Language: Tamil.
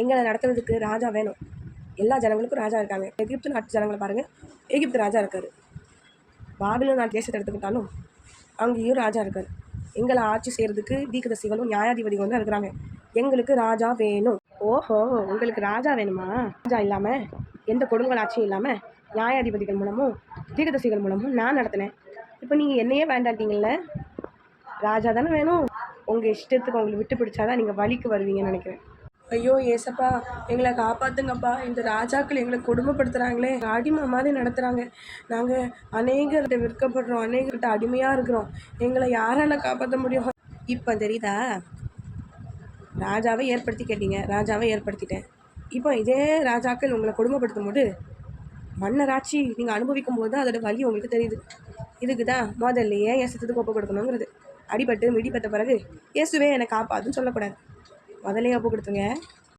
எங்களை நடத்துறதுக்கு ராஜா வேணும். எல்லா ஜனங்களுக்கும் ராஜா இருக்காங்க. எகிப்து நாட்டு ஜனங்களை பாருங்கள், எகிப்து ராஜா இருக்கார். பாபிலோன் நாட்டு தேசத்தை எடுத்துக்கிட்டாலும் அங்கேயும் ராஜா இருக்கார். எங்களை ஆட்சி செய்கிறதுக்கு தீர்க்கதரிசிகளும் நியாயாதிபதிகளும் தான் இருக்கிறாங்க. எங்களுக்கு ராஜா வேணும். ஓஹோ, உங்களுக்கு ராஜா வேணுமா? ராஜா இல்லாமல், எந்த கொடுங்கோல் ஆட்சியும் இல்லாமல், நியாயாதிபதிகள் மூலமும் தீர்க்கதரிசிகள் மூலமும் நான் நடத்தினேன். இப்போ நீங்கள் என்னையே வேண்டாட்டீங்கள்ல. ராஜா தானே வேணும். உங்கள் இஷ்டத்துக்கு உங்களுக்கு விட்டு பிடிச்சாதான் நீங்கள் வழிக்கு வருவீங்கன்னு நினைக்கிறேன். ஐயோ ஏசப்பா, எங்களை காப்பாற்றுங்கப்பா. இந்த ராஜாக்கள் எங்களை கொடுமைப்படுத்துகிறாங்களே, அடிமை மாதிரி நடத்துகிறாங்க. நாங்கள் அநேகர்கிட்ட விற்கப்படுறோம், அநேகர்கிட்ட அடிமையாக இருக்கிறோம். எங்களை யாரால காப்பாற்ற முடியும்? இப்போ தெரியுதா? ராஜாவை ஏற்படுத்தி கேட்டீங்க, ராஜாவை ஏற்படுத்திட்டேன். இப்போ இதே ராஜாக்கள் உங்களை கொடுமைப்படுத்தும் போது, மன்னராட்சி நீங்கள் அனுபவிக்கும் போது தான் அதோட வலி உங்களுக்கு தெரியுது. இதுக்கு தான் முதல்லையே ஏசத்துக்கு ஒப்பு கொடுக்கணுங்கிறது. அடிபட்டு மிடிப்பட்ட பிறகு இயேசுவே என்னை காப்பாதுன்னு சொல்லக்கூடாது. முதல்லையே ஒப்பு கொடுத்துங்க.